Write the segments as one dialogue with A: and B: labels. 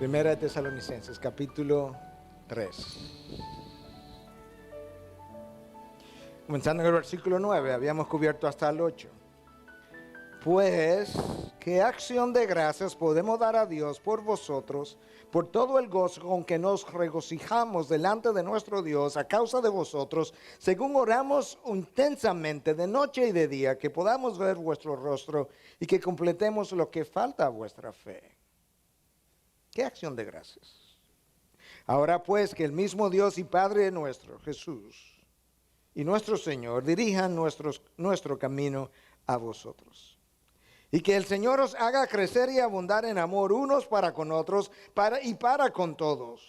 A: Primera de Tesalonicenses, capítulo 3. Comenzando en el versículo 9, habíamos cubierto hasta el 8. Pues, ¿qué acción de gracias podemos dar a Dios por vosotros, por todo el gozo con que nos regocijamos delante de nuestro Dios a causa de vosotros, según oramos intensamente de noche y de día, que podamos ver vuestro rostro y que completemos lo que falta a vuestra fe? ¿Qué acción de gracias? Ahora pues, que el mismo Dios y Padre nuestro, Jesús, y nuestro Señor dirijan nuestro camino a vosotros. Y que el Señor os haga crecer y abundar en amor unos para con otros y para con todos,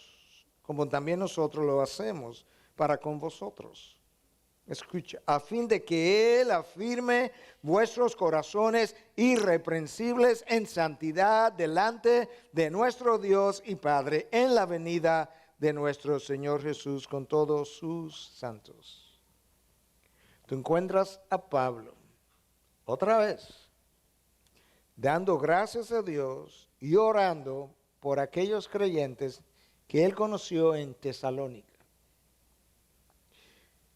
A: como también nosotros lo hacemos para con vosotros. Escucha, a fin de que Él afirme vuestros corazones irreprensibles en santidad delante de nuestro Dios y Padre en la venida de nuestro Señor Jesús con todos sus santos. Tú encuentras a Pablo otra vez dando gracias a Dios y orando por aquellos creyentes que él conoció en Tesalónica.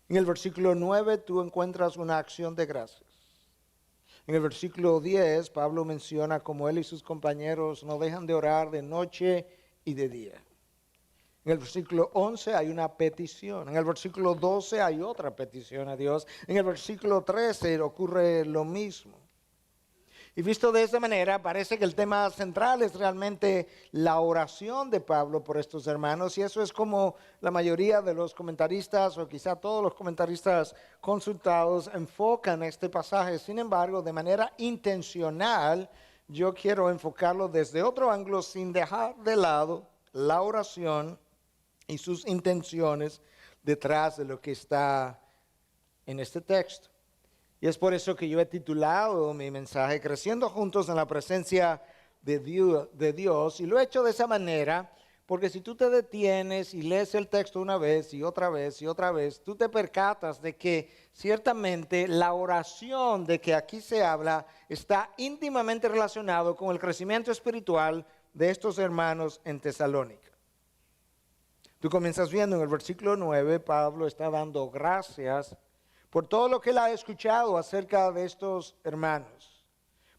A: En el versículo 9 tú encuentras una acción de gracias. En el versículo 10 Pablo menciona cómo él y sus compañeros no dejan de orar de noche y de día. En el versículo 11 hay una petición. En el versículo 12 hay otra petición a Dios. En el versículo 13 ocurre lo mismo. Y visto de esta manera, parece que el tema central es realmente la oración de Pablo por estos hermanos, y eso es como la mayoría de los comentaristas, o quizá todos los comentaristas consultados, enfocan este pasaje. Sin embargo, de manera intencional, yo quiero enfocarlo desde otro ángulo, sin dejar de lado la oración y sus intenciones detrás de lo que está en este texto. Y es por eso que yo he titulado mi mensaje Creciendo Juntos en la Presencia de Dios. Y lo he hecho de esa manera porque si tú te detienes y lees el texto una vez y otra vez y otra vez, tú te percatas de que ciertamente la oración de que aquí se habla está íntimamente relacionado con el crecimiento espiritual de estos hermanos en Tesalónica. Tú comienzas viendo en el versículo 9, Pablo está dando gracias por todo lo que él ha escuchado acerca de estos hermanos,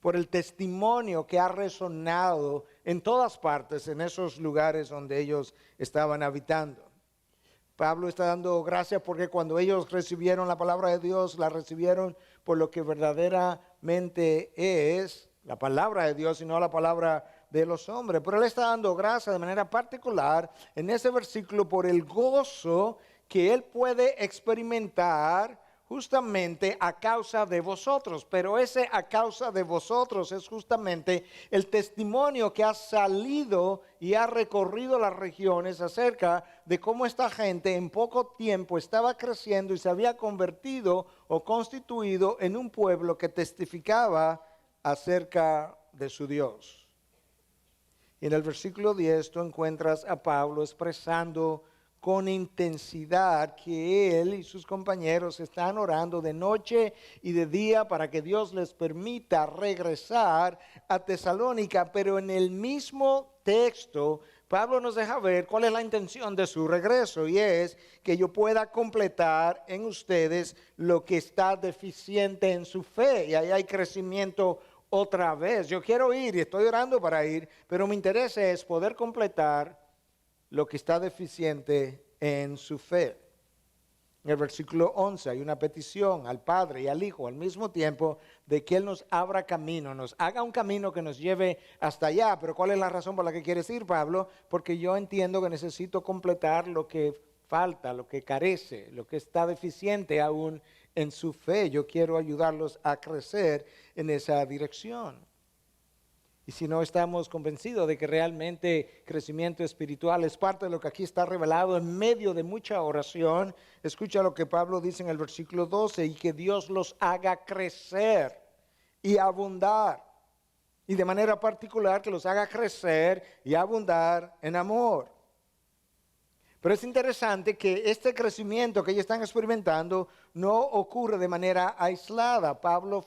A: por el testimonio que ha resonado en todas partes, en esos lugares donde ellos estaban habitando. Pablo está dando gracias porque cuando ellos recibieron la palabra de Dios, la recibieron por lo que verdaderamente es la palabra de Dios y no la palabra de los hombres. Pero él está dando gracias de manera particular en ese versículo por el gozo que él puede experimentar justamente a causa de vosotros, pero ese a causa de vosotros es justamente el testimonio que ha salido y ha recorrido las regiones acerca de cómo esta gente en poco tiempo estaba creciendo y se había convertido o constituido en un pueblo que testificaba acerca de su Dios. Y en el versículo 10 tú encuentras a Pablo expresando con intensidad que él y sus compañeros están orando de noche y de día para que Dios les permita regresar a Tesalónica. Pero en el mismo texto, Pablo nos deja ver cuál es la intención de su regreso, y es que yo pueda completar en ustedes lo que está deficiente en su fe, y ahí hay crecimiento otra vez. Yo quiero ir y estoy orando para ir, pero mi interés es poder completar lo que está deficiente en su fe. En el versículo 11 hay una petición al Padre y al Hijo al mismo tiempo de que Él nos abra camino, nos haga un camino que nos lleve hasta allá. Pero ¿cuál es la razón por la que quieres ir, Pablo? Porque yo entiendo que necesito completar lo que falta, lo que carece, lo que está deficiente aún en su fe. Yo quiero ayudarlos a crecer en esa dirección. Y si no estamos convencidos de que realmente crecimiento espiritual es parte de lo que aquí está revelado en medio de mucha oración, escucha lo que Pablo dice en el versículo 12, y que Dios los haga crecer y abundar. Y de manera particular que los haga crecer y abundar en amor. Pero es interesante que este crecimiento que ellos están experimentando no ocurre de manera aislada. Pablo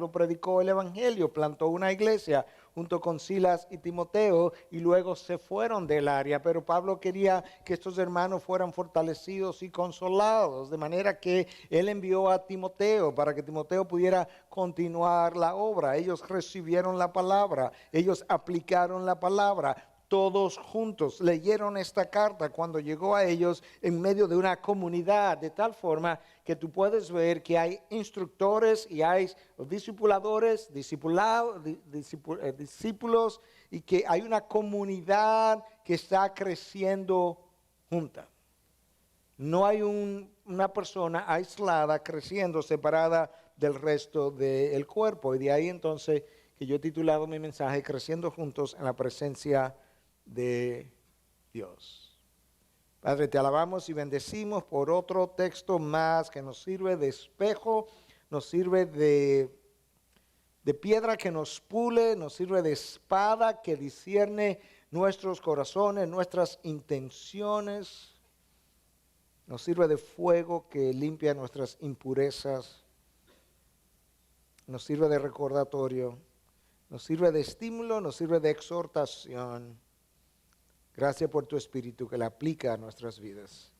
A: predicó el evangelio, plantó una iglesia junto con Silas y Timoteo y luego se fueron del área. Pero Pablo quería que estos hermanos fueran fortalecidos y consolados, de manera que él envió a Timoteo para que Timoteo pudiera continuar la obra. Ellos recibieron la palabra, ellos aplicaron la palabra. Todos juntos leyeron esta carta cuando llegó a ellos en medio de una comunidad, de tal forma que tú puedes ver que hay instructores y hay discipuladores, discípulos, y que hay una comunidad que está creciendo junta. No hay una persona aislada creciendo, separada del resto del cuerpo. Y de ahí entonces que yo he titulado mi mensaje, Creciendo Juntos en la Presencia de Dios. Padre, te alabamos y bendecimos por otro texto más que nos sirve de espejo, nos sirve de piedra que nos pule, nos sirve de espada que discierne nuestros corazones, nuestras intenciones, nos sirve de fuego que limpia nuestras impurezas, nos sirve de recordatorio, nos sirve de estímulo, nos sirve de exhortación. Gracias por tu Espíritu que la aplica a nuestras vidas.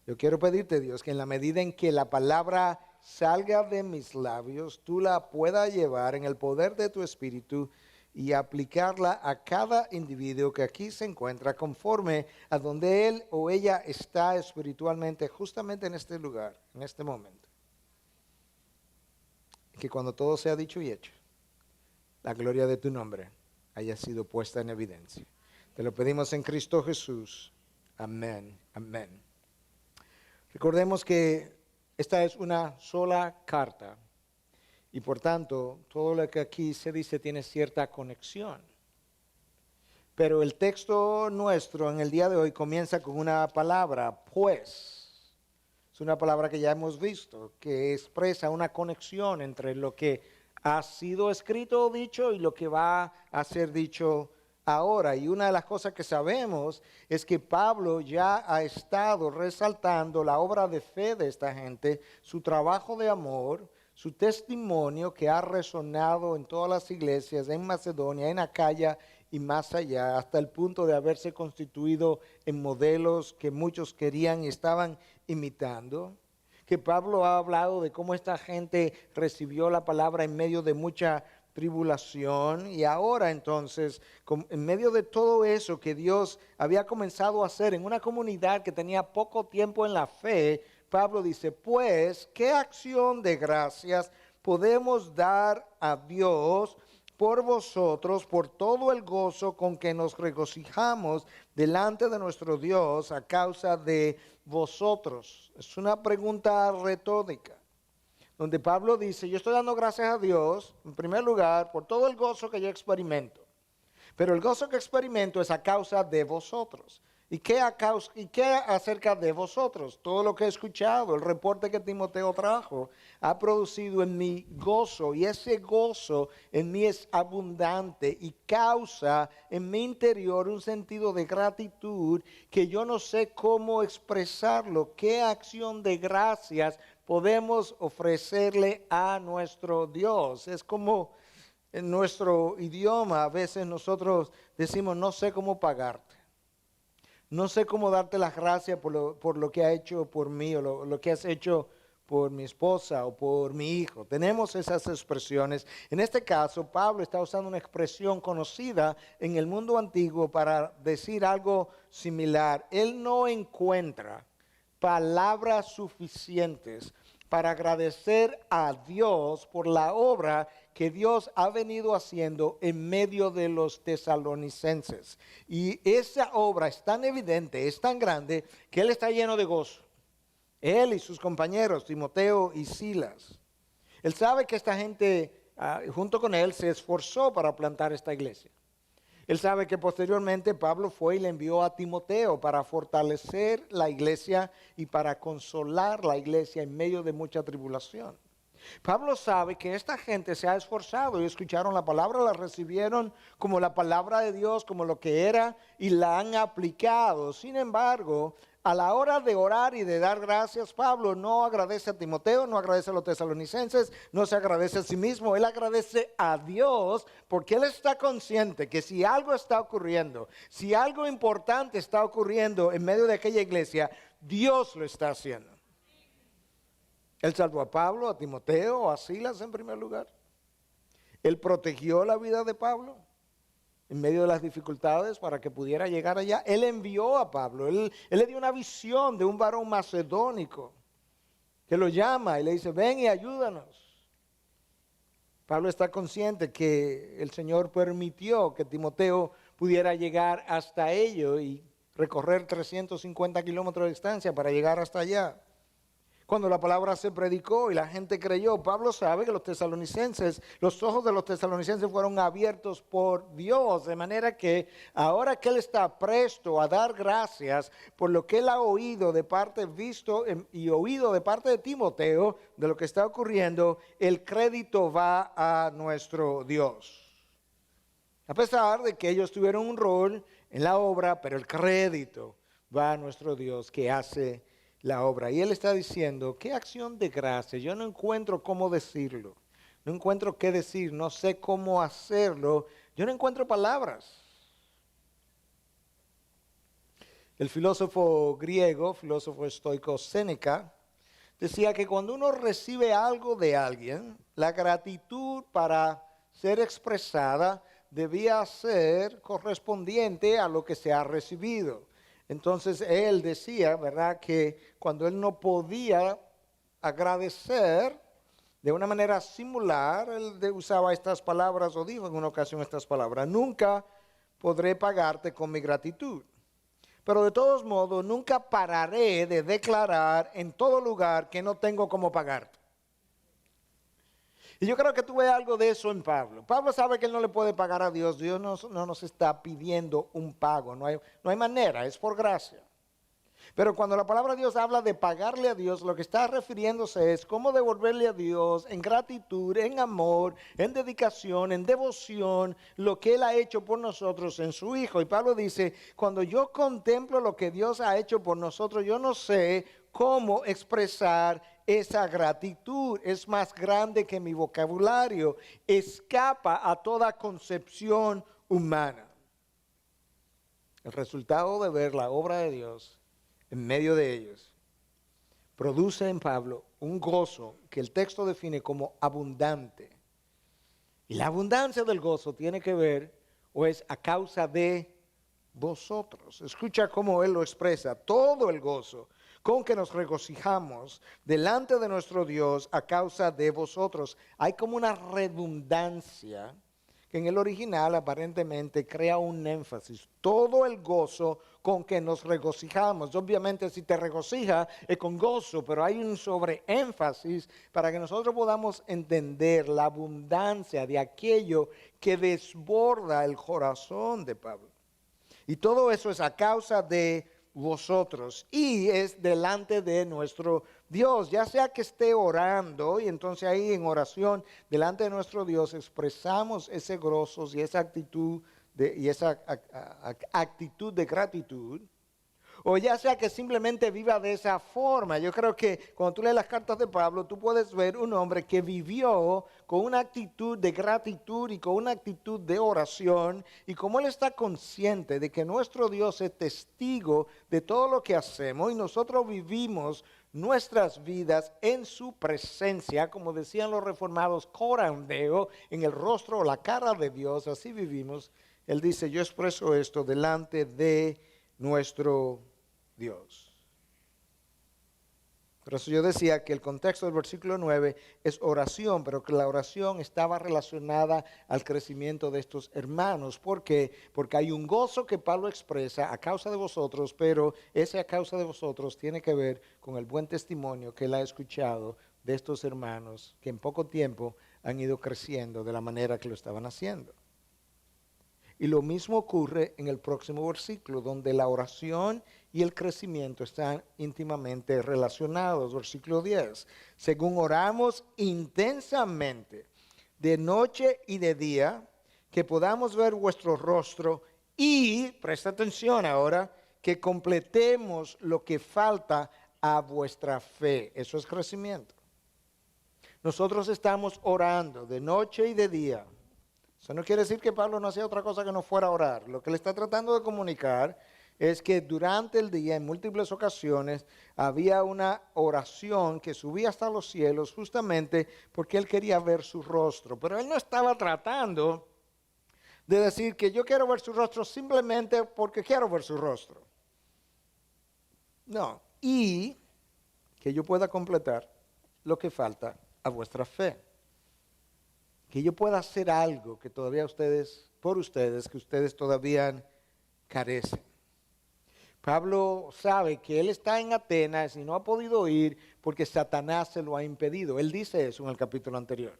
A: Yo quiero pedirte, Dios, que en la medida en que la palabra salga de mis labios, tú la puedas llevar en el poder de tu Espíritu y aplicarla a cada individuo que aquí se encuentra conforme a donde él o ella está espiritualmente, justamente en este lugar, en este momento. Que cuando todo sea dicho y hecho, la gloria de tu nombre haya sido puesta en evidencia. Te lo pedimos en Cristo Jesús. Amén, amén. Recordemos que esta es una sola carta y por tanto todo lo que aquí se dice tiene cierta conexión. Pero el texto nuestro en el día de hoy comienza con una palabra, pues. Es una palabra que ya hemos visto, que expresa una conexión entre lo que ha sido escrito o dicho y lo que va a ser dicho ahora. Y una de las cosas que sabemos es que Pablo ya ha estado resaltando la obra de fe de esta gente, su trabajo de amor, su testimonio que ha resonado en todas las iglesias, en Macedonia, en Acaya y más allá, hasta el punto de haberse constituido en modelos que muchos querían y estaban imitando. Que Pablo ha hablado de cómo esta gente recibió la palabra en medio de mucha tribulación y ahora entonces, en medio de todo eso que Dios había comenzado a hacer en una comunidad que tenía poco tiempo en la fe, Pablo dice, pues, ¿qué acción de gracias podemos dar a Dios por vosotros, por todo el gozo con que nos regocijamos delante de nuestro Dios a causa de vosotros? Es una pregunta retórica, donde Pablo dice, yo estoy dando gracias a Dios, en primer lugar, por todo el gozo que yo experimento. Pero el gozo que experimento es a causa de vosotros. ¿Y qué acerca de vosotros? Todo lo que he escuchado, el reporte que Timoteo trajo, ha producido en mí gozo. Y ese gozo en mí es abundante y causa en mi interior un sentido de gratitud que yo no sé cómo expresarlo. ¿Qué acción de gracias podemos ofrecerle a nuestro Dios? Es como en nuestro idioma a veces nosotros decimos, no sé cómo pagarte. No sé cómo darte las gracias por lo que ha hecho por mí o lo que has hecho por mi esposa o por mi hijo. Tenemos esas expresiones. En este caso, Pablo está usando una expresión conocida en el mundo antiguo para decir algo similar. Él no encuentra palabras suficientes para agradecer a Dios por la obra que Dios ha venido haciendo en medio de los tesalonicenses. Y esa obra es tan evidente, es tan grande, que él está lleno de gozo. Él y sus compañeros, Timoteo y Silas. Él sabe que esta gente, junto con él, se esforzó para plantar esta iglesia. Él sabe que posteriormente Pablo fue y le envió a Timoteo para fortalecer la iglesia y para consolar la iglesia en medio de mucha tribulación. Pablo sabe que esta gente se ha esforzado y escucharon la palabra, la recibieron como la palabra de Dios, como lo que era y la han aplicado. Sin embargo, A la hora de orar y de dar gracias, Pablo no agradece a Timoteo, no agradece a los tesalonicenses, no se agradece a sí mismo, él agradece a Dios porque él está consciente que si algo está ocurriendo, si algo importante está ocurriendo en medio de aquella iglesia, Dios lo está haciendo. Él salvó a Pablo, a Timoteo, a Silas en primer lugar. Él protegió la vida de Pablo en medio de las dificultades para que pudiera llegar allá. Él envió a Pablo, él le dio una visión de un varón macedónico que lo llama y le dice, ven y ayúdanos. Pablo está consciente que el Señor permitió que Timoteo pudiera llegar hasta ello y recorrer 350 kilómetros de distancia para llegar hasta allá. Cuando la palabra se predicó y la gente creyó, Pablo sabe que los tesalonicenses, los ojos de los tesalonicenses fueron abiertos por Dios, de manera que ahora que él está presto a dar gracias por lo que él ha oído de parte, visto y oído de parte de Timoteo, de lo que está ocurriendo, el crédito va a nuestro Dios. A pesar de que ellos tuvieron un rol en la obra, pero el crédito va a nuestro Dios que hace la obra. Y él está diciendo, qué acción de gracia, yo no encuentro cómo decirlo, no encuentro qué decir, no sé cómo hacerlo, yo no encuentro palabras. El filósofo griego, filósofo estoico Séneca, decía que cuando uno recibe algo de alguien, la gratitud para ser expresada debía ser correspondiente a lo que se ha recibido. Entonces él decía, ¿verdad?, que cuando él no podía agradecer de una manera singular, él usaba estas palabras o dijo en una ocasión estas palabras, nunca podré pagarte con mi gratitud. Pero de todos modos, nunca pararé de declarar en todo lugar que no tengo cómo pagarte. Y yo creo que tú ves algo de eso en Pablo. Pablo sabe que él no le puede pagar a Dios. Dios no nos está pidiendo un pago. No hay manera, es por gracia. Pero cuando la palabra de Dios habla de pagarle a Dios, lo que está refiriéndose es cómo devolverle a Dios en gratitud, en amor, en dedicación, en devoción, lo que Él ha hecho por nosotros en su Hijo. Y Pablo dice, cuando yo contemplo lo que Dios ha hecho por nosotros, yo no sé cómo expresar esa gratitud. Es más grande que mi vocabulario, escapa a toda concepción humana. El resultado de ver la obra de Dios en medio de ellos produce en Pablo un gozo que el texto define como abundante. Y la abundancia del gozo tiene que ver o es a causa de vosotros. Escucha cómo él lo expresa, todo el gozo con que nos regocijamos delante de nuestro Dios a causa de vosotros. Hay como una redundancia que en el original aparentemente crea un énfasis. Todo el gozo con que nos regocijamos. Obviamente si te regocija es con gozo, pero hay un sobreénfasis para que nosotros podamos entender la abundancia de aquello que desborda el corazón de Pablo. Y todo eso es a causa de vosotros y es delante de nuestro Dios, ya sea que esté orando y entonces ahí en oración delante de nuestro Dios expresamos ese gozo y esa actitud de gratitud, o ya sea que simplemente viva de esa forma. Yo creo que cuando tú lees las cartas de Pablo, tú puedes ver un hombre que vivió con una actitud de gratitud y con una actitud de oración, y como él está consciente de que nuestro Dios es testigo de todo lo que hacemos y nosotros vivimos nuestras vidas en su presencia, como decían los reformados, coram Deo, en el rostro o la cara de Dios, así vivimos. Él dice, yo expreso esto delante de nuestro Dios. Por eso yo decía que el contexto del versículo 9 es oración, pero que la oración estaba relacionada al crecimiento de estos hermanos. ¿Por qué? Porque hay un gozo que Pablo expresa a causa de vosotros, pero ese a causa de vosotros tiene que ver con el buen testimonio que él ha escuchado de estos hermanos que en poco tiempo han ido creciendo de la manera que lo estaban haciendo. Y lo mismo ocurre en el próximo versículo, donde la oración y el crecimiento están íntimamente relacionados. Versículo 10. Según oramos intensamente, de noche y de día, que podamos ver vuestro rostro y, presta atención ahora, que completemos lo que falta a vuestra fe. Eso es crecimiento. Nosotros estamos orando de noche y de día. Eso no quiere decir que Pablo no hacía otra cosa que no fuera a orar. Lo que le está tratando de comunicar es que durante el día, en múltiples ocasiones, había una oración que subía hasta los cielos justamente porque él quería ver su rostro. Pero él no estaba tratando de decir que yo quiero ver su rostro simplemente porque quiero ver su rostro. No, y que yo pueda completar lo que falta a vuestra fe. Que yo pueda hacer algo que todavía por ustedes, que ustedes todavía carecen. Pablo sabe que él está en Atenas y no ha podido ir porque Satanás se lo ha impedido. Él dice eso en el capítulo anterior.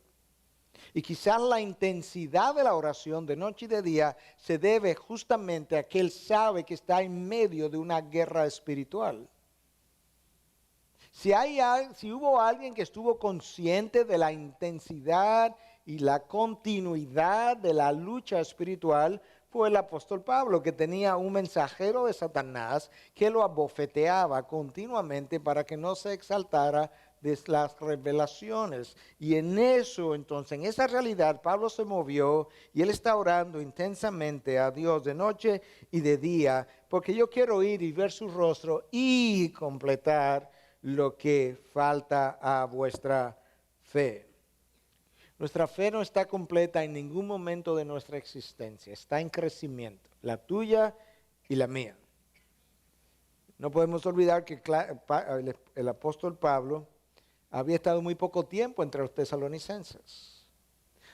A: Y quizás la intensidad de la oración de noche y de día se debe justamente a que él sabe que está en medio de una guerra espiritual. Si hubo alguien que estuvo consciente de la intensidad y la continuidad de la lucha espiritual, fue el apóstol Pablo, que tenía un mensajero de Satanás que lo abofeteaba continuamente para que no se exaltara de las revelaciones. Y en eso, entonces, en esa realidad, Pablo se movió y él está orando intensamente a Dios de noche y de día, porque yo quiero ir y ver su rostro y completar lo que falta a vuestra fe. Nuestra fe no está completa en ningún momento de nuestra existencia, está en crecimiento, la tuya y la mía. No podemos olvidar que el apóstol Pablo había estado muy poco tiempo entre los tesalonicenses,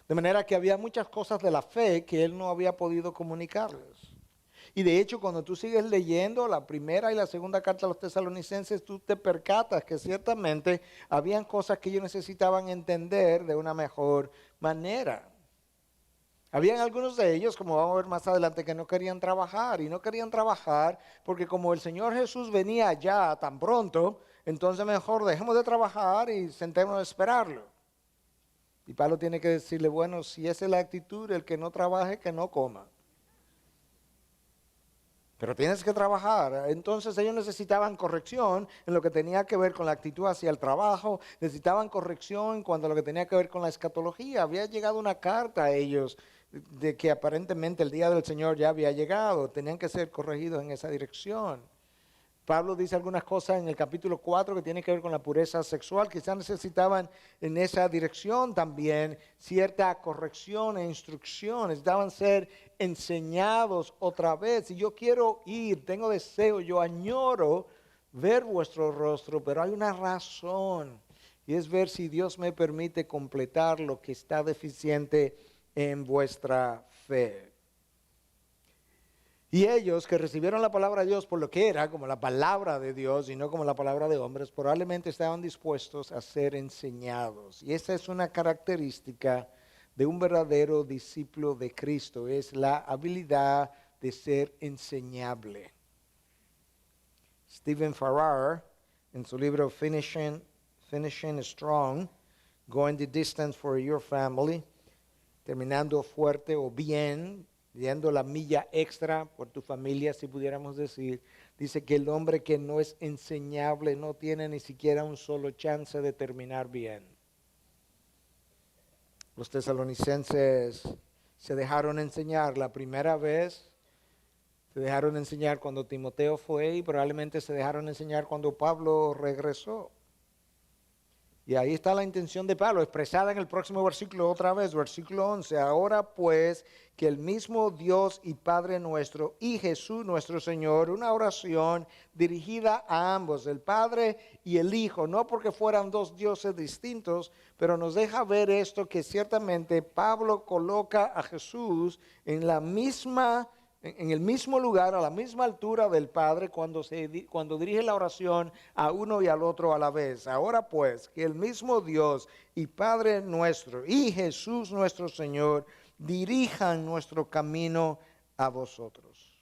A: de manera que había muchas cosas de la fe que él no había podido comunicarles. Y de hecho, cuando tú sigues leyendo la primera y la segunda carta a los tesalonicenses, tú te percatas que ciertamente habían cosas que ellos necesitaban entender de una mejor manera. Habían algunos de ellos, como vamos a ver más adelante, que no querían trabajar. Y no querían trabajar porque como el Señor Jesús venía ya tan pronto, entonces mejor dejemos de trabajar y sentémonos a esperarlo. Y Pablo tiene que decirle, bueno, si esa es la actitud, el que no trabaje, que no coma. Pero tienes que trabajar. Entonces ellos necesitaban corrección en lo que tenía que ver con la actitud hacia el trabajo. Necesitaban corrección en cuanto a lo que tenía que ver con la escatología. Había llegado una carta a ellos de que aparentemente el día del Señor ya había llegado. Tenían que ser corregidos en esa dirección. Pablo dice algunas cosas en el capítulo 4 que tienen que ver con la pureza sexual. Quizás necesitaban en esa dirección también cierta corrección e instrucción. Necesitaban ser enseñados otra vez. Y yo quiero ir, tengo deseo, yo añoro ver vuestro rostro, pero hay una razón. Y es ver si Dios me permite completar lo que está deficiente en vuestra fe. Y ellos que recibieron la palabra de Dios por lo que era, como la palabra de Dios y no como la palabra de hombres, probablemente estaban dispuestos a ser enseñados. Y esa es una característica de un verdadero discípulo de Cristo, es la habilidad de ser enseñable. Stephen Farrar, en su libro Finishing Strong, Going the Distance for Your Family, terminando fuerte o bien, yendo la milla extra por tu familia, si pudiéramos decir, dice que el hombre que no es enseñable no tiene ni siquiera un solo chance de terminar bien. Los tesalonicenses se dejaron enseñar la primera vez, se dejaron enseñar cuando Timoteo fue y probablemente se dejaron enseñar cuando Pablo regresó. Y ahí está la intención de Pablo, expresada en el próximo versículo otra vez, versículo 11. Ahora pues, que el mismo Dios y Padre nuestro y Jesús nuestro Señor, una oración dirigida a ambos, el Padre y el Hijo, no porque fueran dos dioses distintos, pero nos deja ver esto que ciertamente Pablo coloca a Jesús en el mismo lugar, a la misma altura del Padre cuando dirige la oración a uno y al otro a la vez. Ahora pues, que el mismo Dios y Padre nuestro y Jesús nuestro Señor dirijan nuestro camino a vosotros.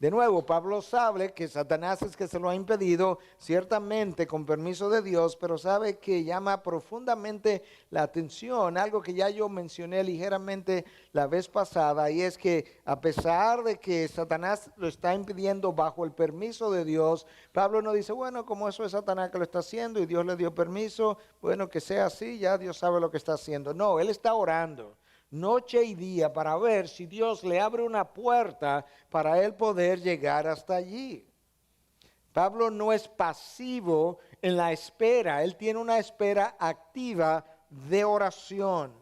A: De nuevo, Pablo sabe que Satanás es que se lo ha impedido, ciertamente con permiso de Dios, pero sabe que llama profundamente la atención, algo que ya yo mencioné ligeramente la vez pasada, y es que a pesar de que Satanás lo está impidiendo bajo el permiso de Dios, Pablo no dice, bueno, como eso es Satanás que lo está haciendo y Dios le dio permiso, bueno, que sea así, ya Dios sabe lo que está haciendo. No, él está orando noche y día para ver si Dios le abre una puerta para él poder llegar hasta allí. Pablo no es pasivo en la espera, él tiene una espera activa de oración.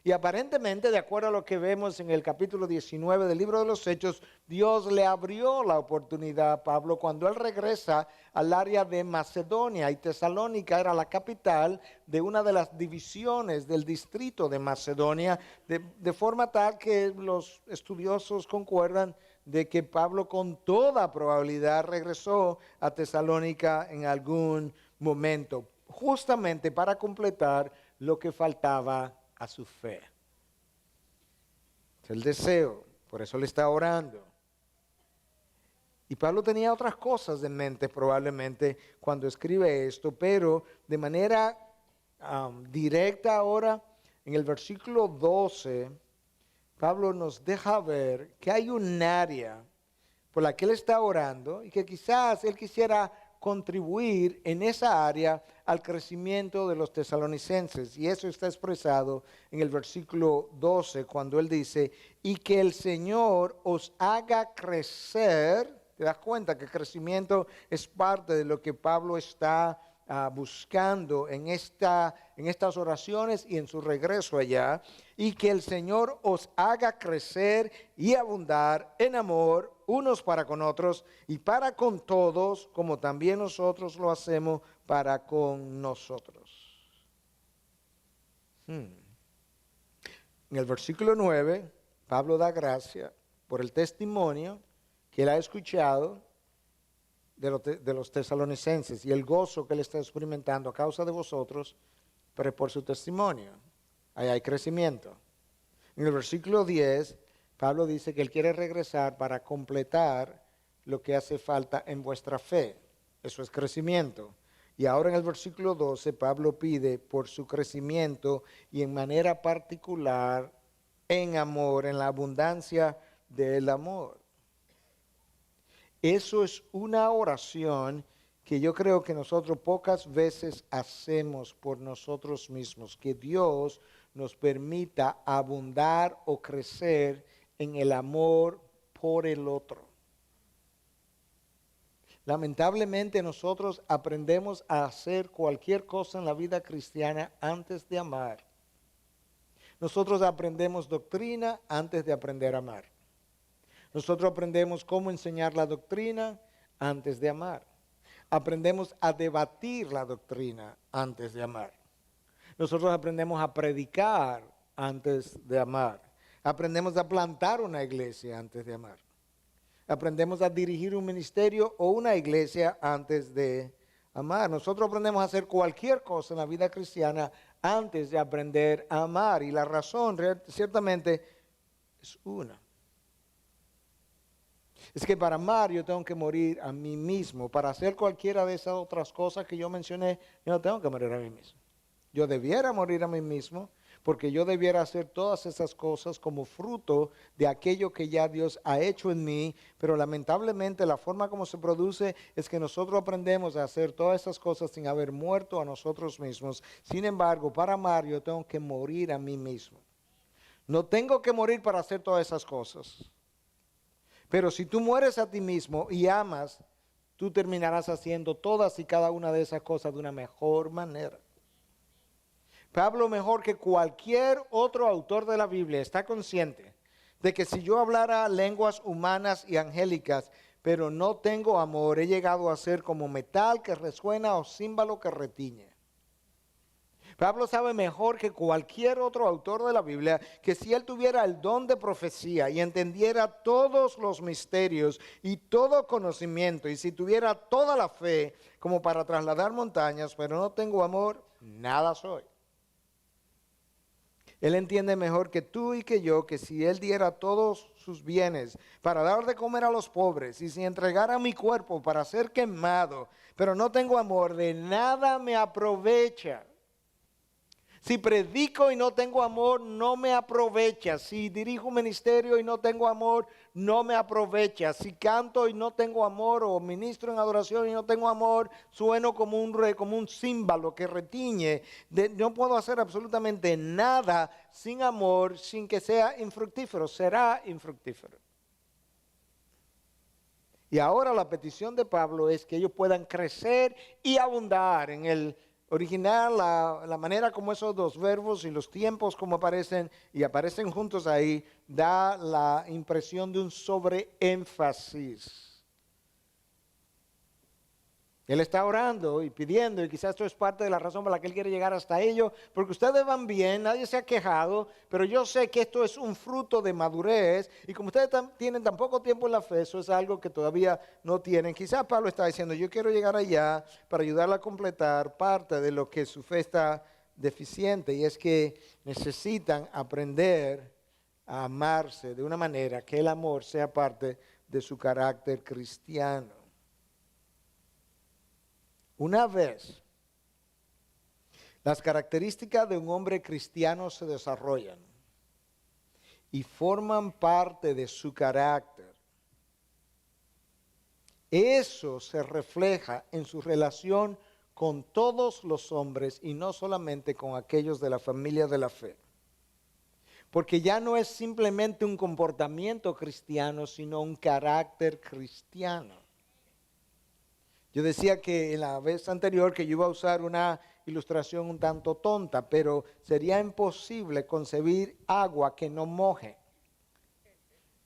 A: Y aparentemente, de acuerdo a lo que vemos en el capítulo 19 del libro de los Hechos, Dios le abrió la oportunidad a Pablo cuando él regresa al área de Macedonia. Y Tesalónica era la capital de una de las divisiones del distrito de Macedonia, de forma tal que los estudiosos concuerdan de que Pablo con toda probabilidad regresó a Tesalónica en algún momento, justamente para completar lo que faltaba a su fe. Es el deseo, por eso le está orando. Y Pablo tenía otras cosas en mente probablemente cuando escribe esto, pero de manera directa ahora, en el versículo 12, Pablo nos deja ver que hay un área por la que él está orando y que quizás él quisiera contribuir en esa área al crecimiento de los tesalonicenses. Y eso está expresado en el versículo 12, cuando él dice, y que el Señor os haga crecer. ¿Te das cuenta que el crecimiento es parte de lo que Pablo está buscando en estas oraciones y en su regreso allá? Y que el Señor os haga crecer y abundar en amor unos para con otros y para con todos, como también nosotros lo hacemos para con nosotros. En el versículo 9, Pablo da gracia por el testimonio que él ha escuchado de los tesalonicenses y el gozo que él está experimentando a causa de vosotros, pero por su testimonio. Ahí hay crecimiento. En el versículo 10, Pablo dice que él quiere regresar para completar lo que hace falta en vuestra fe. Eso es crecimiento. Y ahora en el versículo 12, Pablo pide por su crecimiento y en manera particular en amor, en la abundancia del amor. Eso es una oración que yo creo que nosotros pocas veces hacemos por nosotros mismos, que Dios nos permita abundar o crecer en el amor por el otro. Lamentablemente nosotros aprendemos a hacer cualquier cosa en la vida cristiana antes de amar. Nosotros aprendemos doctrina antes de aprender a amar. Nosotros aprendemos cómo enseñar la doctrina antes de amar. Aprendemos a debatir la doctrina antes de amar. Nosotros aprendemos a predicar antes de amar. Aprendemos a plantar una iglesia antes de amar. Aprendemos a dirigir un ministerio o una iglesia antes de amar. Nosotros aprendemos a hacer cualquier cosa en la vida cristiana antes de aprender a amar. Y la razón ciertamente es una. Es que para amar yo tengo que morir a mí mismo. Para hacer cualquiera de esas otras cosas que yo mencioné, yo no tengo que morir a mí mismo. Yo debiera morir a mí mismo porque yo debiera hacer todas esas cosas como fruto de aquello que ya Dios ha hecho en mí, pero lamentablemente la forma como se produce es que nosotros aprendemos a hacer todas esas cosas sin haber muerto a nosotros mismos. Sin embargo, para amar yo tengo que morir a mí mismo. No tengo que morir para hacer todas esas cosas. Pero si tú mueres a ti mismo y amas, tú terminarás haciendo todas y cada una de esas cosas de una mejor manera. Pablo, mejor que cualquier otro autor de la Biblia, está consciente de que si yo hablara lenguas humanas y angélicas, pero no tengo amor, he llegado a ser como metal que resuena o címbalo que retiñe. Pablo sabe mejor que cualquier otro autor de la Biblia que si él tuviera el don de profecía y entendiera todos los misterios y todo conocimiento, y si tuviera toda la fe como para trasladar montañas, pero no tengo amor, nada soy. Él entiende mejor que tú y que yo que si Él diera todos sus bienes para dar de comer a los pobres y si entregara mi cuerpo para ser quemado, pero no tengo amor, de nada me aprovecha. Si predico y no tengo amor, no me aprovecha. Si dirijo un ministerio y no tengo amor, no me aprovecha. Si canto y no tengo amor, o ministro en adoración y no tengo amor, sueno como un címbalo que retiñe. No puedo hacer absolutamente nada sin amor, sin que sea infructífero. Será infructífero. Y ahora la petición de Pablo es que ellos puedan crecer y abundar en el original, la manera como esos dos verbos y los tiempos como aparecen y aparecen juntos ahí, da la impresión de un sobreénfasis. Él está orando y pidiendo, y quizás esto es parte de la razón por la que él quiere llegar hasta ello, porque ustedes van bien, nadie se ha quejado, pero yo sé que esto es un fruto de madurez, y como ustedes tienen tan poco tiempo en la fe, eso es algo que todavía no tienen. Quizás Pablo está diciendo, yo quiero llegar allá para ayudarle a completar parte de lo que su fe está deficiente, y es que necesitan aprender a amarse de una manera que el amor sea parte de su carácter cristiano. Una vez las características de un hombre cristiano se desarrollan y forman parte de su carácter, eso se refleja en su relación con todos los hombres y no solamente con aquellos de la familia de la fe. Porque ya no es simplemente un comportamiento cristiano, sino un carácter cristiano. Yo decía que en la vez anterior que yo iba a usar una ilustración un tanto tonta, pero sería imposible concebir agua que no moje.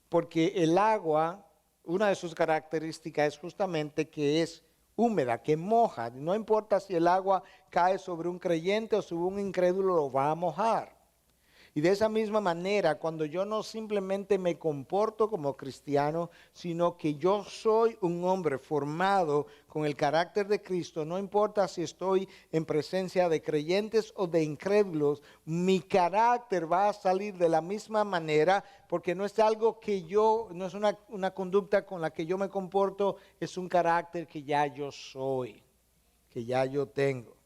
A: Porque el agua, una de sus características es justamente que es húmeda, que moja. No importa si el agua cae sobre un creyente o sobre un incrédulo, lo va a mojar. Y de esa misma manera, cuando yo no simplemente me comporto como cristiano, sino que yo soy un hombre formado con el carácter de Cristo, no importa si estoy en presencia de creyentes o de incrédulos, mi carácter va a salir de la misma manera, porque no es algo que no es una conducta con la que yo me comporto, es un carácter que ya yo soy, que ya yo tengo.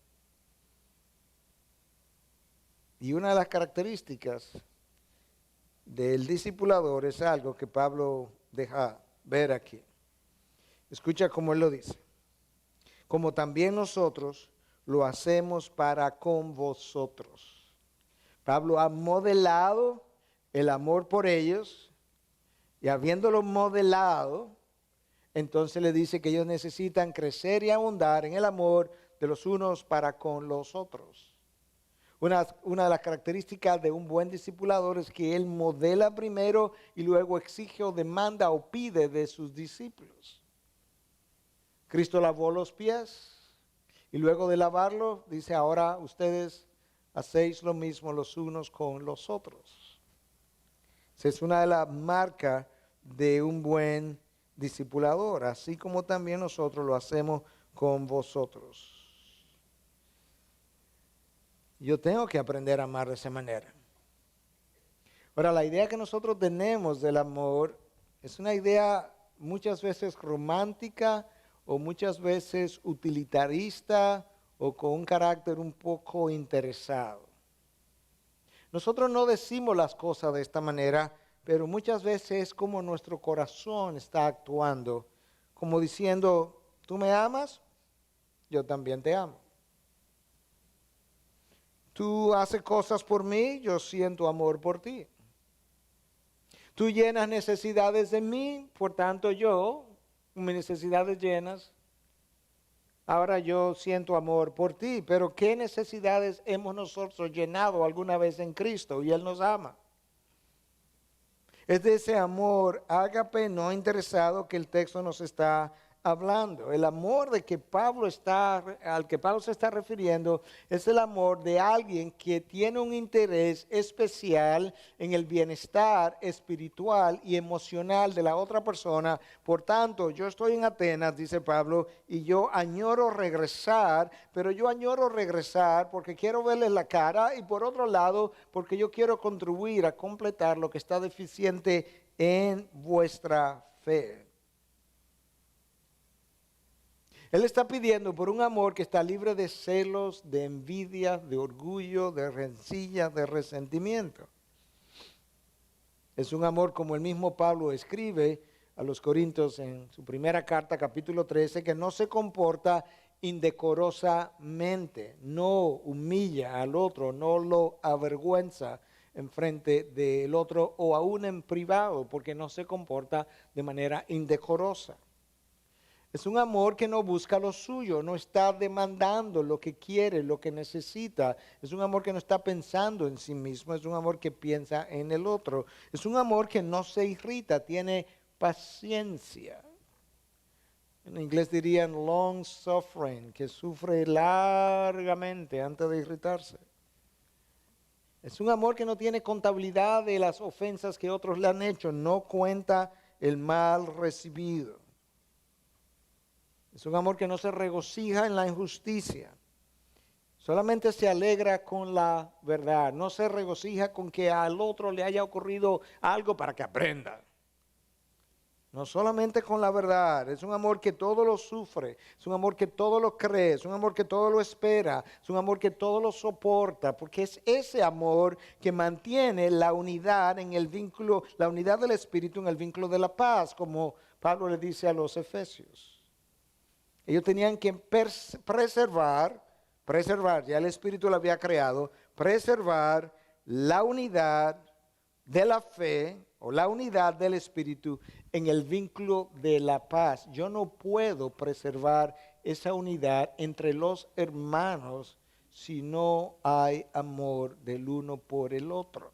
A: Y una de las características del discipulador es algo que Pablo deja ver aquí. Escucha cómo él lo dice. Como también nosotros lo hacemos para con vosotros. Pablo ha modelado el amor por ellos y habiéndolo modelado, entonces le dice que ellos necesitan crecer y abundar en el amor de los unos para con los otros. Una de las características de un buen discipulador es que él modela primero y luego exige o demanda o pide de sus discípulos. Cristo lavó los pies y luego de lavarlo dice, ahora ustedes hacéis lo mismo los unos con los otros. Esa es una de las marcas de un buen discipulador, así como también nosotros lo hacemos con vosotros. Yo tengo que aprender a amar de esa manera. Ahora, la idea que nosotros tenemos del amor es una idea muchas veces romántica o muchas veces utilitarista o con un carácter un poco interesado. Nosotros no decimos las cosas de esta manera, pero muchas veces es como nuestro corazón está actuando, como diciendo, ¿tú me amas? Yo también te amo. Tú haces cosas por mí, yo siento amor por ti. Tú llenas necesidades de mí, por tanto yo, mis necesidades llenas, ahora yo siento amor por ti. Pero ¿qué necesidades hemos nosotros llenado alguna vez en Cristo? Y Él nos ama. Es de ese amor ágape no interesado que el texto nos está hablando. El amor al que Pablo se está refiriendo es el amor de alguien que tiene un interés especial en el bienestar espiritual y emocional de la otra persona. Por tanto, yo estoy en Atenas, dice Pablo, y yo añoro regresar, pero yo añoro regresar porque quiero verles la cara y por otro lado, porque yo quiero contribuir a completar lo que está deficiente en vuestra fe. Él está pidiendo por un amor que está libre de celos, de envidia, de orgullo, de rencilla, de resentimiento. Es un amor como el mismo Pablo escribe a los Corintios en su primera carta, capítulo 13, que no se comporta indecorosamente, no humilla al otro, no lo avergüenza en frente del otro o aún en privado, porque no se comporta de manera indecorosa. Es un amor que no busca lo suyo, no está demandando lo que quiere, lo que necesita. Es un amor que no está pensando en sí mismo, es un amor que piensa en el otro. Es un amor que no se irrita, tiene paciencia. En inglés dirían long suffering, que sufre largamente antes de irritarse. Es un amor que no tiene contabilidad de las ofensas que otros le han hecho, no cuenta el mal recibido. Es un amor que no se regocija en la injusticia. Solamente se alegra con la verdad. No se regocija con que al otro le haya ocurrido algo para que aprenda. No solamente con la verdad. Es un amor que todo lo sufre. Es un amor que todo lo cree. Es un amor que todo lo espera. Es un amor que todo lo soporta. Porque es ese amor que mantiene la unidad en el vínculo, la unidad del Espíritu en el vínculo de la paz, como Pablo le dice a los Efesios. Ellos tenían que preservar, ya el Espíritu lo había creado, preservar la unidad de la fe o la unidad del Espíritu en el vínculo de la paz. Yo no puedo preservar esa unidad entre los hermanos si no hay amor del uno por el otro.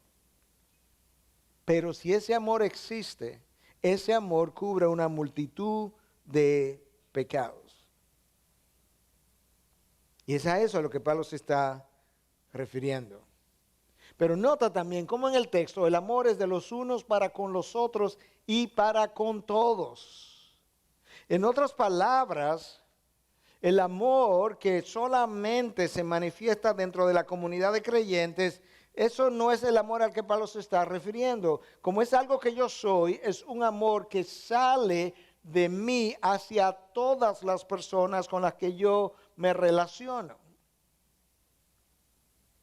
A: Pero si ese amor existe, ese amor cubre una multitud de pecados. Y es a eso a lo que Pablo se está refiriendo. Pero nota también cómo en el texto el amor es de los unos para con los otros y para con todos. En otras palabras, el amor que solamente se manifiesta dentro de la comunidad de creyentes, eso no es el amor al que Pablo se está refiriendo. Como es algo que yo soy, es un amor que sale de mí hacia todas las personas con las que yo me relaciono.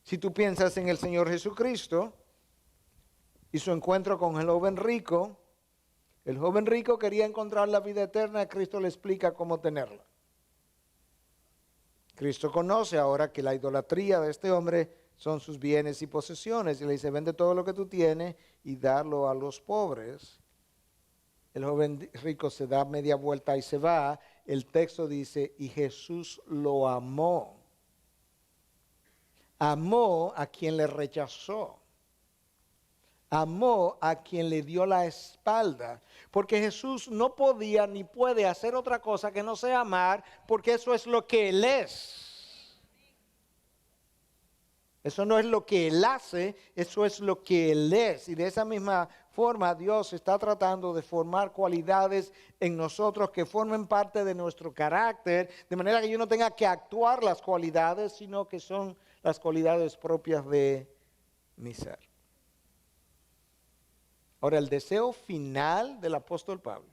A: Si tú piensas en el Señor Jesucristo y su encuentro con el joven rico quería encontrar la vida eterna, Cristo le explica cómo tenerla. Cristo conoce ahora que la idolatría de este hombre son sus bienes y posesiones y le dice, vende todo lo que tú tienes y darlo a los pobres. El joven rico se da media vuelta y se va. El texto dice, y Jesús lo amó. Amó a quien le rechazó. Amó a quien le dio la espalda. Porque Jesús no podía ni puede hacer otra cosa que no sea amar, porque eso es lo que Él es. Eso no es lo que Él hace, eso es lo que Él es. Y de esa misma forma Dios está tratando de formar cualidades en nosotros que formen parte de nuestro carácter, de manera que yo no tenga que actuar las cualidades, sino que son las cualidades propias de mi ser. Ahora, el deseo final del apóstol Pablo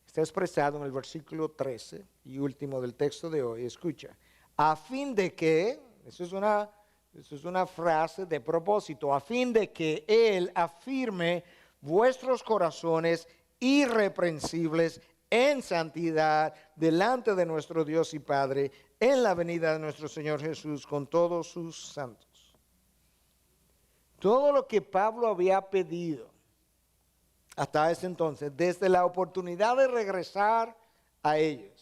A: está expresado en el versículo 13 y último del texto de hoy. Escucha, a fin de que... Eso es una frase de propósito, a fin de que Él afirme vuestros corazones irreprensibles en santidad delante de nuestro Dios y Padre en la venida de nuestro Señor Jesús con todos sus santos. Todo lo que Pablo había pedido hasta ese entonces, desde la oportunidad de regresar a ellos,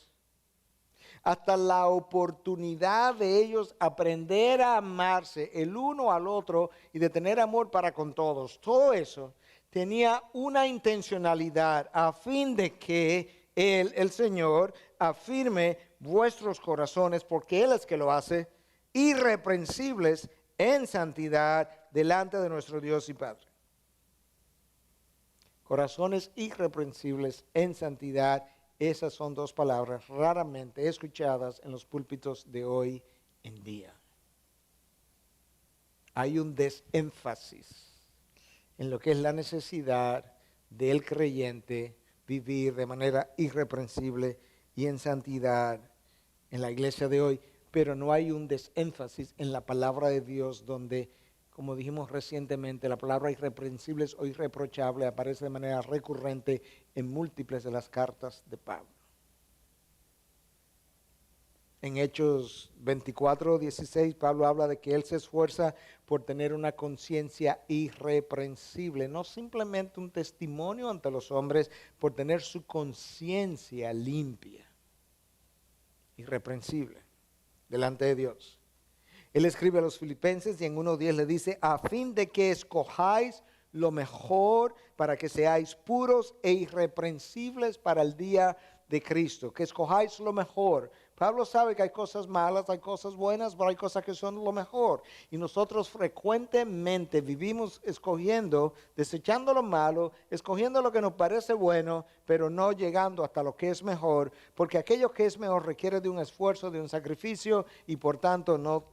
A: hasta la oportunidad de ellos aprender a amarse el uno al otro y de tener amor para con todos. Todo eso tenía una intencionalidad a fin de que Él, el Señor, afirme vuestros corazones, porque Él es que lo hace, irreprensibles en santidad delante de nuestro Dios y Padre. Corazones irreprensibles en santidad, esas son dos palabras raramente escuchadas en los púlpitos de hoy en día. Hay un desénfasis en lo que es la necesidad del creyente vivir de manera irreprensible y en santidad en la iglesia de hoy, pero no hay un desénfasis en la palabra de Dios donde, como dijimos recientemente, la palabra irreprensibles o irreprochable aparece de manera recurrente en múltiples de las cartas de Pablo. En Hechos 24:16, Pablo habla de que él se esfuerza por tener una conciencia irreprensible, no simplemente un testimonio ante los hombres, por tener su conciencia limpia, irreprensible, delante de Dios. Él escribe a los Filipenses y en 1:10 le dice, a fin de que escojáis lo mejor para que seáis puros e irreprensibles para el día de Cristo, que escojáis lo mejor. Pablo sabe que hay cosas malas, hay cosas buenas, pero hay cosas que son lo mejor. Y nosotros frecuentemente vivimos escogiendo, desechando lo malo, escogiendo lo que nos parece bueno, pero no llegando hasta lo que es mejor, porque aquello que es mejor requiere de un esfuerzo, de un sacrificio, y por tanto no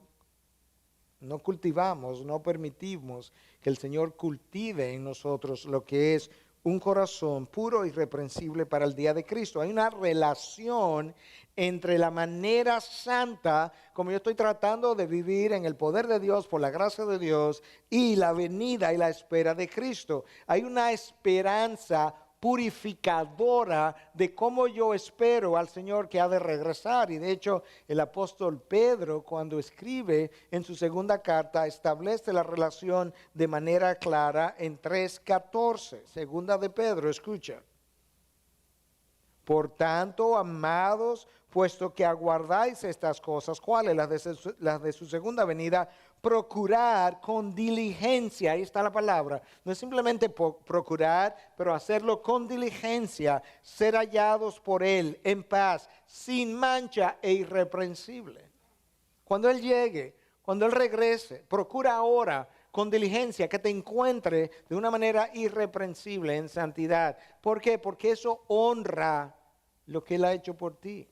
A: cultivamos, no permitimos que el Señor cultive en nosotros lo que es un corazón puro e irreprensible para el día de Cristo. Hay una relación entre la manera santa, como yo estoy tratando de vivir en el poder de Dios, por la gracia de Dios, y la venida y la espera de Cristo. Hay una esperanza purificadora de cómo yo espero al Señor que ha de regresar. Y de hecho, el apóstol Pedro, cuando escribe en su segunda carta, establece la relación de manera clara en 3:14. Segunda de Pedro, escucha. Por tanto, amados, puesto que aguardáis estas cosas, ¿cuáles? Las de su segunda venida, procurar con diligencia, ahí está la palabra, no es simplemente procurar, pero hacerlo con diligencia, ser hallados por Él en paz, sin mancha e irreprensible. Cuando Él llegue, cuando Él regrese, procura ahora con diligencia que te encuentre de una manera irreprensible en santidad. ¿Por qué? Porque eso honra lo que Él ha hecho por ti.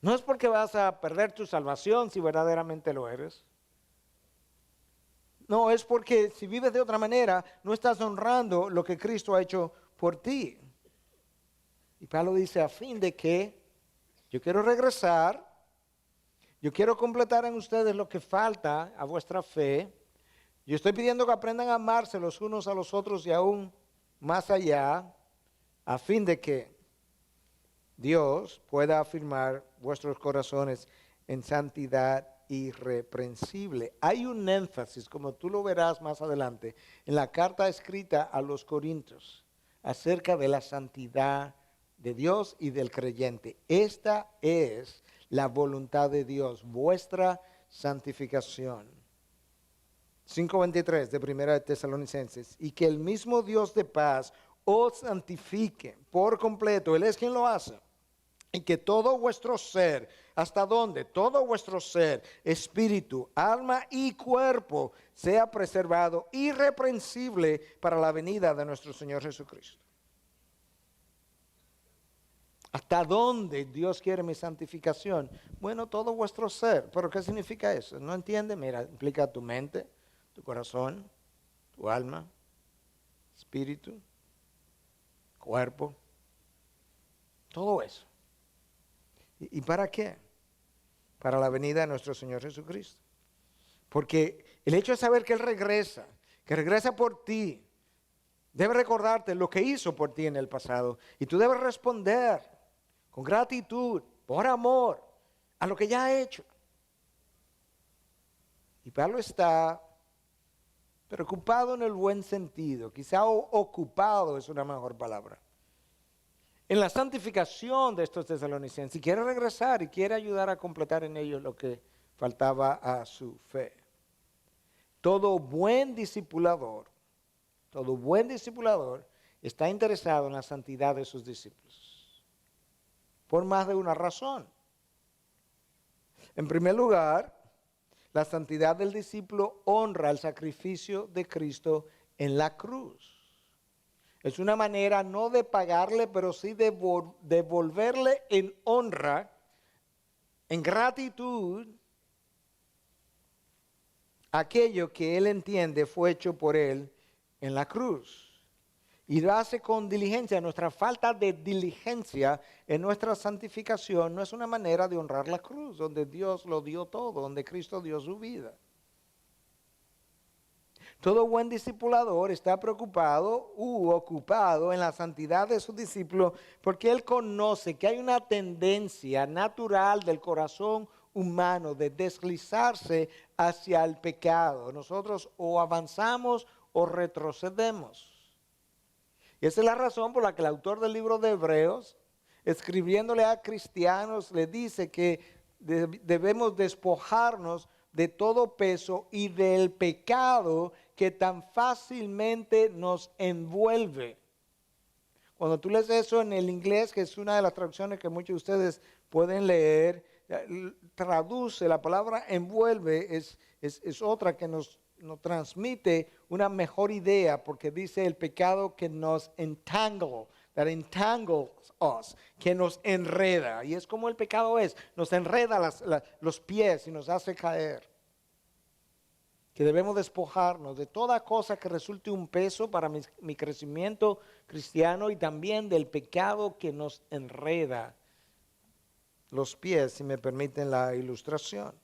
A: No es porque vas a perder tu salvación si verdaderamente lo eres. No, es porque si vives de otra manera, no estás honrando lo que Cristo ha hecho por ti. Y Pablo dice, a fin de que yo quiero regresar, yo quiero completar en ustedes lo que falta a vuestra fe. Yo estoy pidiendo que aprendan a amarse los unos a los otros y aún más allá, a fin de que Dios pueda afirmar vuestros corazones en santidad irreprensible. Hay un énfasis, como tú lo verás más adelante, en la carta escrita a los Corintios acerca de la santidad de Dios y del creyente. Esta es la voluntad de Dios, vuestra santificación. 5:23 de Primera de Tesalonicenses, y que el mismo Dios de paz os santifique por completo, Él es quien lo hace, y que todo vuestro ser, ¿hasta dónde? Todo vuestro ser, espíritu, alma y cuerpo sea preservado irreprensible para la venida de nuestro Señor Jesucristo. ¿Hasta dónde Dios quiere mi santificación? Bueno, todo vuestro ser. ¿Pero qué significa eso? ¿No entiende? Mira, implica tu mente, tu corazón, tu alma, espíritu, cuerpo, todo eso. ¿Y para qué? Para la venida de nuestro Señor Jesucristo. Porque el hecho de saber que Él regresa, que regresa por ti, debe recordarte lo que hizo por ti en el pasado. Y tú debes responder con gratitud, por amor, a lo que ya ha hecho. Y Pablo está preocupado en el buen sentido, quizá ocupado es una mejor palabra, en la santificación de estos tesalonicenses. Y quiere regresar y quiere ayudar a completar en ellos lo que faltaba a su fe. Todo buen discipulador está interesado en la santidad de sus discípulos. Por más de una razón. En primer lugar, la santidad del discípulo honra el sacrificio de Cristo en la cruz. Es una manera no de pagarle, pero sí de devolverle en honra, en gratitud, aquello que él entiende fue hecho por él en la cruz. Y lo hace con diligencia. Nuestra falta de diligencia en nuestra santificación no es una manera de honrar la cruz, donde Dios lo dio todo, donde Cristo dio su vida. Todo buen discipulador está preocupado u ocupado en la santidad de su discípulo porque él conoce que hay una tendencia natural del corazón humano de deslizarse hacia el pecado. Nosotros o avanzamos o retrocedemos. Y esa es la razón por la que el autor del libro de Hebreos, escribiéndole a cristianos, le dice que debemos despojarnos de todo peso y del pecado que tan fácilmente nos envuelve. Cuando tú lees eso en el inglés, que es una de las traducciones que muchos de ustedes pueden leer, traduce la palabra envuelve, es otra que nos transmite una mejor idea, porque dice el pecado que nos entangle, that entangles us, que nos enreda. Y es como el pecado es, nos enreda los pies y nos hace caer. Que debemos despojarnos de toda cosa que resulte un peso para mi crecimiento cristiano y también del pecado que nos enreda los pies, si me permiten la ilustración.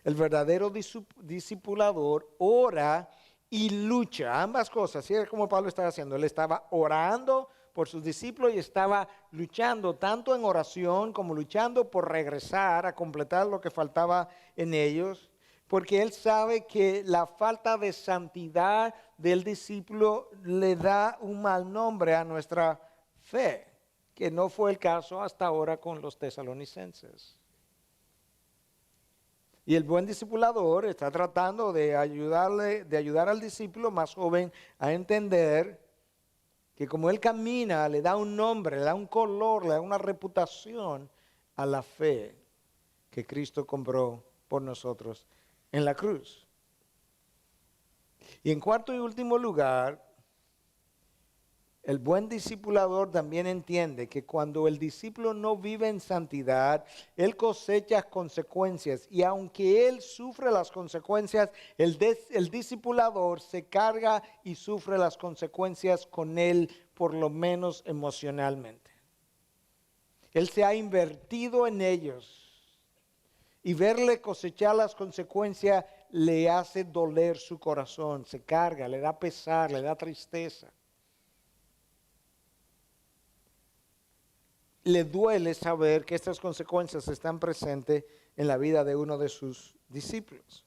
A: El verdadero discipulador ora y lucha, ambas cosas, así es como Pablo estaba haciendo. Él estaba orando por sus discípulos y estaba luchando tanto en oración como luchando por regresar a completar lo que faltaba en ellos. Porque él sabe que la falta de santidad del discípulo le da un mal nombre a nuestra fe, que no fue el caso hasta ahora con los tesalonicenses. Y el buen discipulador está tratando de ayudar al discípulo más joven a entender que como él camina, le da un nombre, le da un color, le da una reputación a la fe que Cristo compró por nosotros en la cruz. Y en cuarto y último lugar, el buen discipulador también entiende que cuando el discípulo no vive en santidad, él cosecha consecuencias. Y aunque él sufre las consecuencias, el discipulador se carga y sufre las consecuencias con él, por lo menos emocionalmente. Él se ha invertido en ellos. Y verle cosechar las consecuencias le hace doler su corazón, se carga, le da pesar, le da tristeza. Le duele saber que estas consecuencias están presentes en la vida de uno de sus discípulos.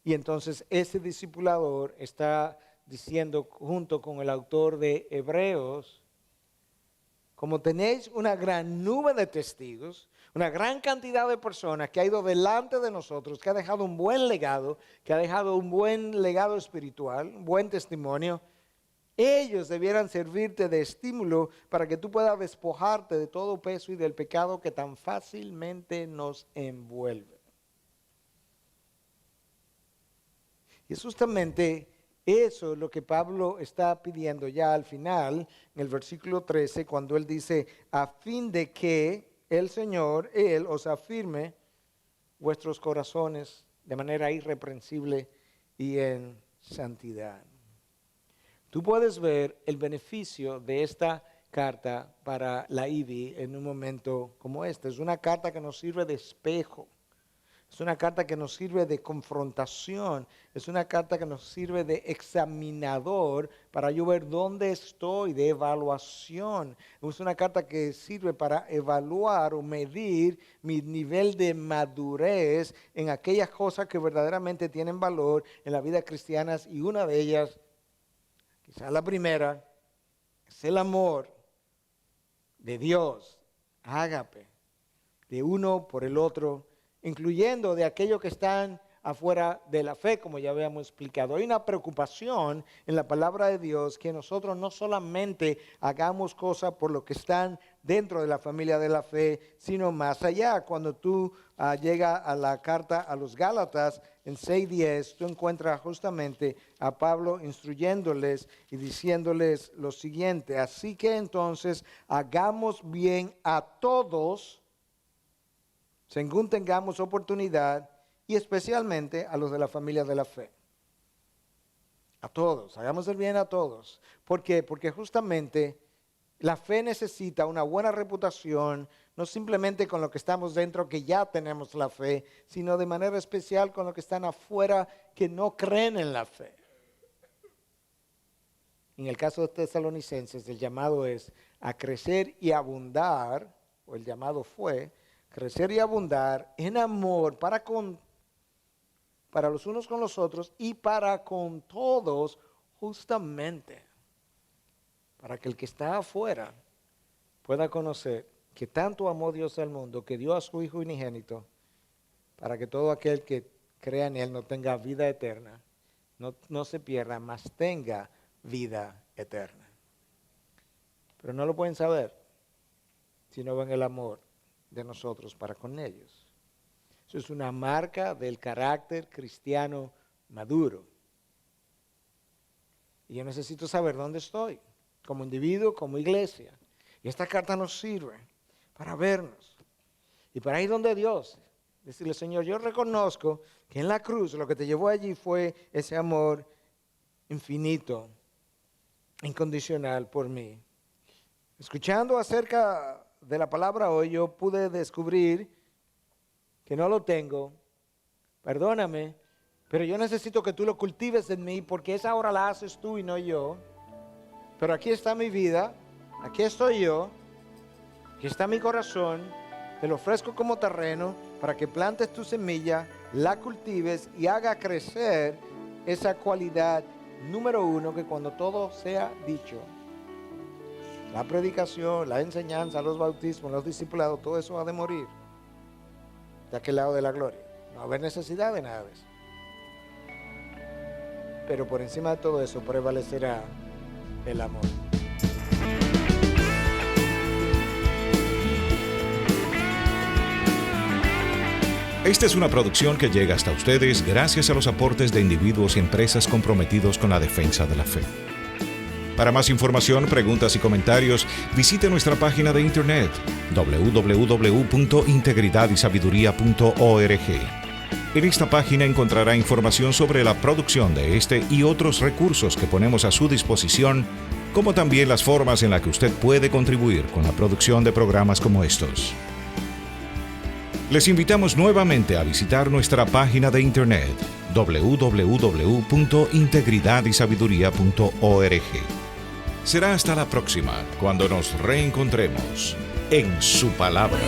A: Y entonces ese discipulador está diciendo junto con el autor de Hebreos, como tenéis una gran nube de testigos, una gran cantidad de personas que ha ido delante de nosotros, que ha dejado un buen legado, que ha dejado un buen legado espiritual, un buen testimonio, ellos debieran servirte de estímulo para que tú puedas despojarte de todo peso y del pecado que tan fácilmente nos envuelve. Y es justamente eso es lo que Pablo está pidiendo ya al final, en el versículo 13, cuando él dice, a fin de que el Señor, Él os afirme vuestros corazones de manera irreprensible y en santidad. Tú puedes ver el beneficio de esta carta para la IBI en un momento como este. Es una carta que nos sirve de espejo. Es una carta que nos sirve de confrontación. Es una carta que nos sirve de examinador para yo ver dónde estoy, de evaluación. Es una carta que sirve para evaluar o medir mi nivel de madurez en aquellas cosas que verdaderamente tienen valor en la vida cristiana. Y una de ellas, quizás la primera, es el amor de Dios, ágape, de uno por el otro, incluyendo de aquellos que están afuera de la fe, como ya habíamos explicado. Hay una preocupación en la palabra de Dios que nosotros no solamente hagamos cosas por lo que están dentro de la familia de la fe, sino más allá. Cuando tú llegas a la carta a los Gálatas, en 6:10, tú encuentras justamente a Pablo instruyéndoles y diciéndoles lo siguiente: así que entonces hagamos bien a todos, según tengamos oportunidad, y especialmente a los de la familia de la fe. A todos, hagamos el bien a todos. ¿Por qué? Porque justamente la fe necesita una buena reputación, no simplemente con lo que estamos dentro, que ya tenemos la fe, sino de manera especial con los que están afuera, que no creen en la fe. En el caso de Tesalonicenses, el llamado es a crecer y abundar, o el llamado fue crecer y abundar en amor para los unos con los otros y para con todos, justamente para que el que está afuera pueda conocer que tanto amó Dios al mundo, que dio a su Hijo unigénito, para que todo aquel que crea en Él no tenga vida eterna, no se pierda, mas tenga vida eterna. Pero no lo pueden saber si no ven el amor de nosotros para con ellos. Eso es una marca del carácter cristiano maduro. Y yo necesito saber dónde estoy, como individuo, como iglesia. Y esta carta nos sirve para vernos y para ir donde Dios. Decirle: Señor, yo reconozco que en la cruz lo que te llevó allí fue ese amor infinito, incondicional por mí. Escuchando acerca de la palabra hoy, yo pude descubrir que no lo tengo. Perdóname, pero yo necesito que tú lo cultives en mí, porque esa obra la haces tú y no yo. Pero aquí está mi vida, aquí estoy yo, aquí está mi corazón, te lo ofrezco como terreno para que plantes tu semilla, la cultives y haga crecer esa cualidad número uno, que cuando todo sea dicho, la predicación, la enseñanza, los bautismos, los discipulados, todo eso ha de morir de aquel lado de la gloria. No va a haber necesidad de nada de eso. Pero por encima de todo eso prevalecerá el amor.
B: Esta es una producción que llega hasta ustedes gracias a los aportes de individuos y empresas comprometidos con la defensa de la fe. Para más información, preguntas y comentarios, visite nuestra página de internet www.integridadisabiduría.org. En esta página encontrará información sobre la producción de este y otros recursos que ponemos a su disposición, como también las formas en las que usted puede contribuir con la producción de programas como estos. Les invitamos nuevamente a visitar nuestra página de internet www.integridadisabiduría.org. Será hasta la próxima, cuando nos reencontremos en su palabra.